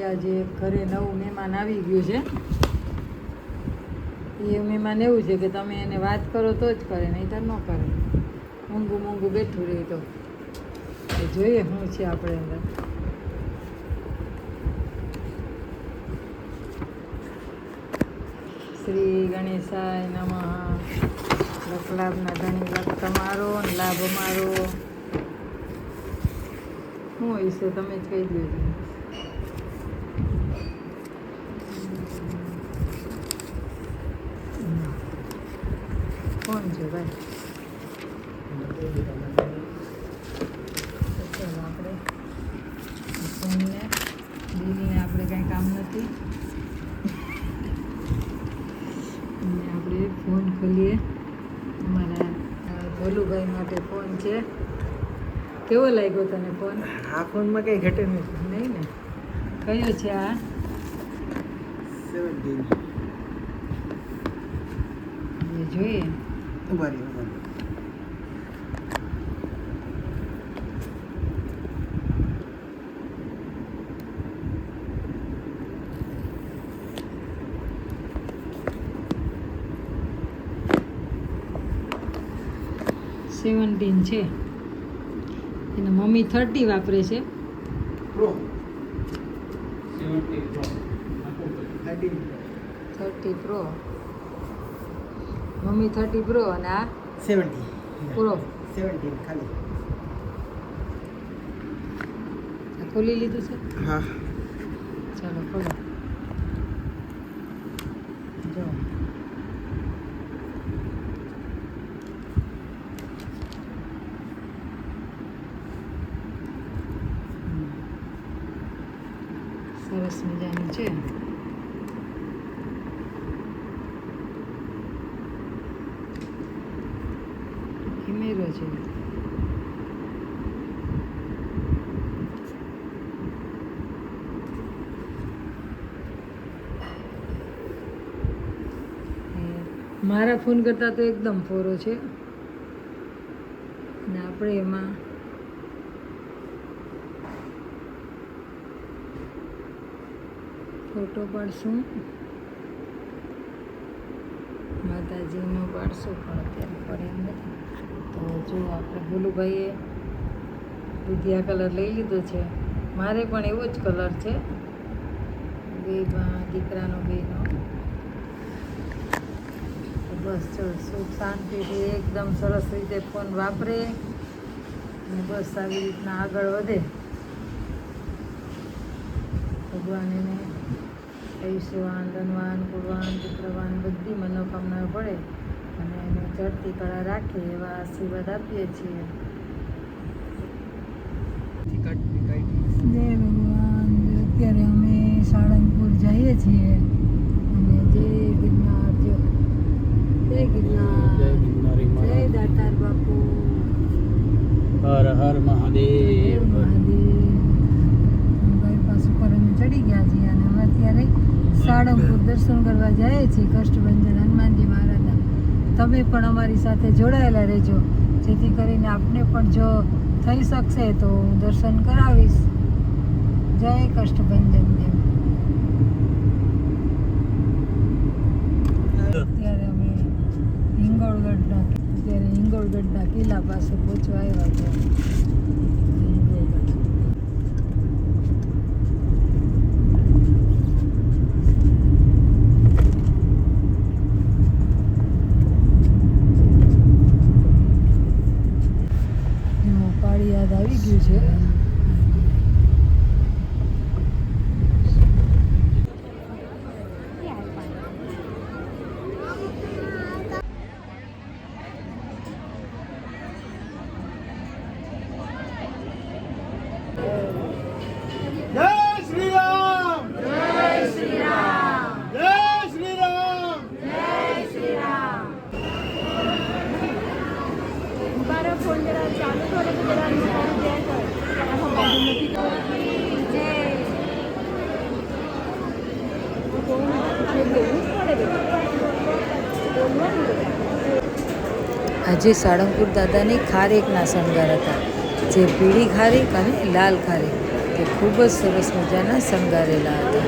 આજે ઘરે નવું મહેમાન આવી ગયું છે. એ મહેમાન એવું છે કે તમે એને વાત કરો તો જ કરે, નહીં તો ન કરે. ઊંઘું મૂંઘું બેઠું રહે તો જોઈએ શું છે આપણે અંદર. શ્રી ગણેશાય નમઃ. લખલાભના ધણી લખ તમારો ને લાભ અમારો. શું હોય છે તમે જ કહી દો. કોણ છે ભાઈ? ચાલો આપણે ફોનને દીદીને આપણે કાંઈ કામ નથી અને આપણે ફોન ખોલીએ. અમારા ભોલુભાઈ માટે ફોન છે. કેવો લાગ્યો તને ફોન? આ ફોનમાં કંઈ ઘટે નહીં. નહીં ને? કયો છે આ? 17 એ જોઈએ. ઉભા રહ્યો. સેવન્ટીન છે. એના મમ્મી 30 વાપરે છે. Pro 30 pro. મમ્મી 30 પ્રો અને આ 70 પ્રો. 17 ખાલી. આ ખોલી લીધું છે? હા. ચાલો ખોલો. જો સરસ મજાનું છે. કેમેરો છે. મારા ફોન કરતાં તો એકદમ ફોરો છે અને આપણે એમાં ફોટો પાડશું. માતાજીનો પાડશું પણ અત્યારે પડે એમ નથી. તો જો આપણે ભોલુભાઈએ દુધિયા કલર લઈ લીધો છે. મારે પણ એવો જ કલર છે. બે દીકરાનો બેનો. બસ ચલો સુખ શાંતિથી એકદમ સરસ રીતે ફોન વાપરે અને બસ આવી રીતના આગળ વધે. ભગવાન એને આયુષ્યવાન, ધનવાન, કુળવાન, પુત્રવાન બધી મનોકામના પડે અને એને ચડતી કળા રાખે એવા આશીર્વાદ આપીએ છીએ. જય ભગવાન. અત્યારે અમે સાળંગપુર જઈએ છીએ અને જય ગિરનાર. જય ગિરનાર. જય દાતાર બાપુ. હર હર મહાદેવ. બાયપાસ ઉપર અમે ચડી ગયા છીએ અને અમે અત્યારે સાળંગપુર દર્શન કરવા જઈએ છીએ. કષ્ટભંજન હનુમાનજી મહારાજના. તમે પણ અમારી સાથે જોડાયેલા રહેજો જેથી કરીને આપને પણ જો થઈ શકશે તો હું દર્શન કરાવીશ. જય કષ્ટભંજન દેવ. અત્યારે અમે હિંગોળગઢના કિલ્લા પાસે પહોંચવા આવ્યા છે. પાડી યાદ આવી ગયું છે. જય શ્રી રામ. જય શ્રી રામ. જય શ્રી રામ. જય શ્રી રામ. મારા ફોન જરા ચાલુ કરો તો જરા મારું જય કર. આમાં બાજુ નથી કરતી. જય. આજે સાળંગપુર દાદાની ખારેકના શણગાર હતા, જે પીળી ખારેક અને લાલ ખારેક. તે ખૂબ જ સરસ મજાના શણગારેલા હતા.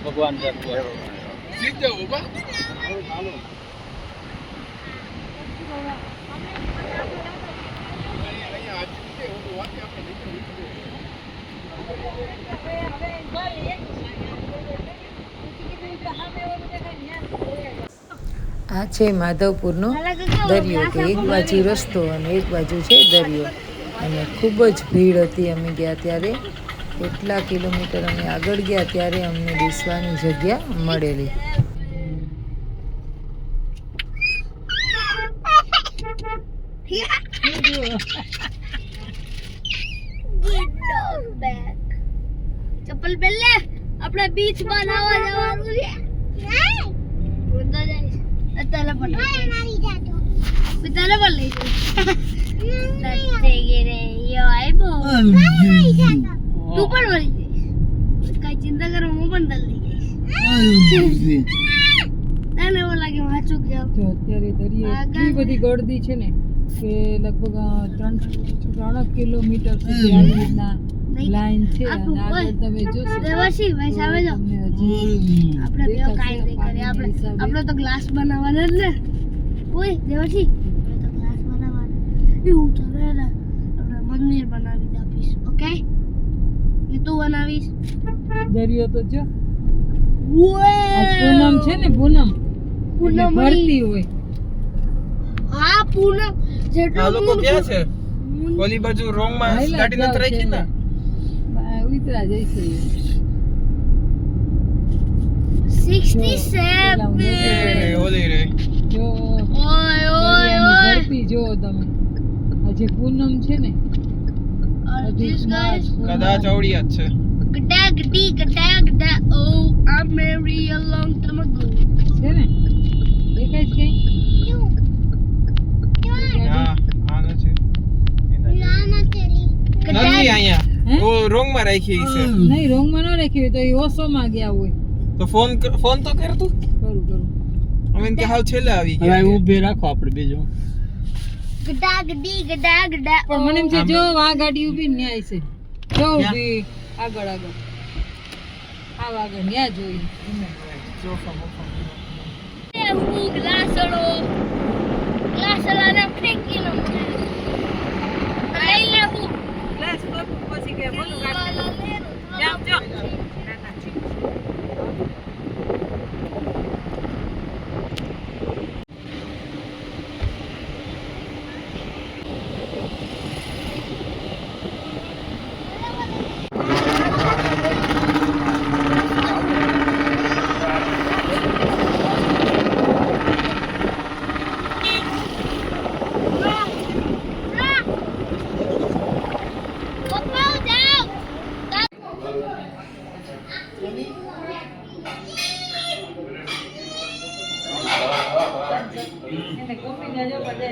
ભગવાન આ છે માધવપુરનો દરિયો, કે એક બાજુ રસ્તો અને એક બાજુ છે દરિયો. અને ખૂબ જ ભીડ હતી અમે ગયા ત્યારે. કેટલા કિલોમીટર અમે આગળ ગયા ત્યારે અમને બેસવાની જગ્યા મળેલી. ચપ્પલ પહેલે આપણે બીચ બનાવવા જવાનું છે. હું તો જઈશ. અત્યારે પણ મારી જાતો. અત્યારે પણ લઈ જઈશ. સચ્ચે ગેરે યો આઈબો. મારી જાતો. તું પણ વળી જઈશ. કઈ ચિંતા કરો, હું પણ તને લઈ જઈશ. તને એવું લાગે હું ચૂક જાઉં. જો અત્યારે દરિયે એટલી બધી ગળદી છે ને કે લગભગ 3 કિલોમીટર સુધી આવી રીતના લાઈન છે. અને આગળ તમે જોશો દેવાશી ભાઈ સામે જો. આપણે બે કાઈ નહીં કરીએ. આપણે તો ગ્લાસ બનાવવાના જ ને. ઓય દેવાશી, આપણે તો ગ્લાસ બનાવવાના. એવું તો રે ને આપણે મંદિર બનાવી આપીશ. ઓકે, એ તું બનાવીશ. દરિયો તો જો ઓય પૂનમ છે ને, પૂનમ પૂનમ ભરતી હોય. હા પૂનમ જેટલો આ લોકો ક્યાં છે? ઓલી બાજુ રોંગ માં ગાડી નથી રાખી ને. ઉતરા જઈશે 67. ઓલી રે જો ઓય ઓય દરિયાની ઓય. ભરતી જો તમે. આજે પૂનમ છે ને, This guys. કદાચ આવડી જ છે. Gada gadi gada gada. Oh, I married a long time ago. છે ને દેખાય છે કઈ? હા આ નથી. નથી અહીંયા. હે? ઓ રોંગ માં રાખી છે. નહીં, રોંગમાં ન રાખ્યું હોય તો એ ઓશોમાં ગયા હોય. તો ફોન તો કર તું. કરું અમે કે હાવ છેલ્લે આવી ગયા. હવે ઊભે રાખો આપણે બીજો. Gada gadi gada gada. પણ મને એમ છે જો આ ગાડી ઊભી ને ન્યાય છે. જો ઊભી આગળ આગળ આગળ ન્યા જોઈ. હું ગ્લાસડો ગ્લાસડાને ફેંકી લો. આઈ લે હું ગ્લાસ પછી કે બોલું કોફી જો બધે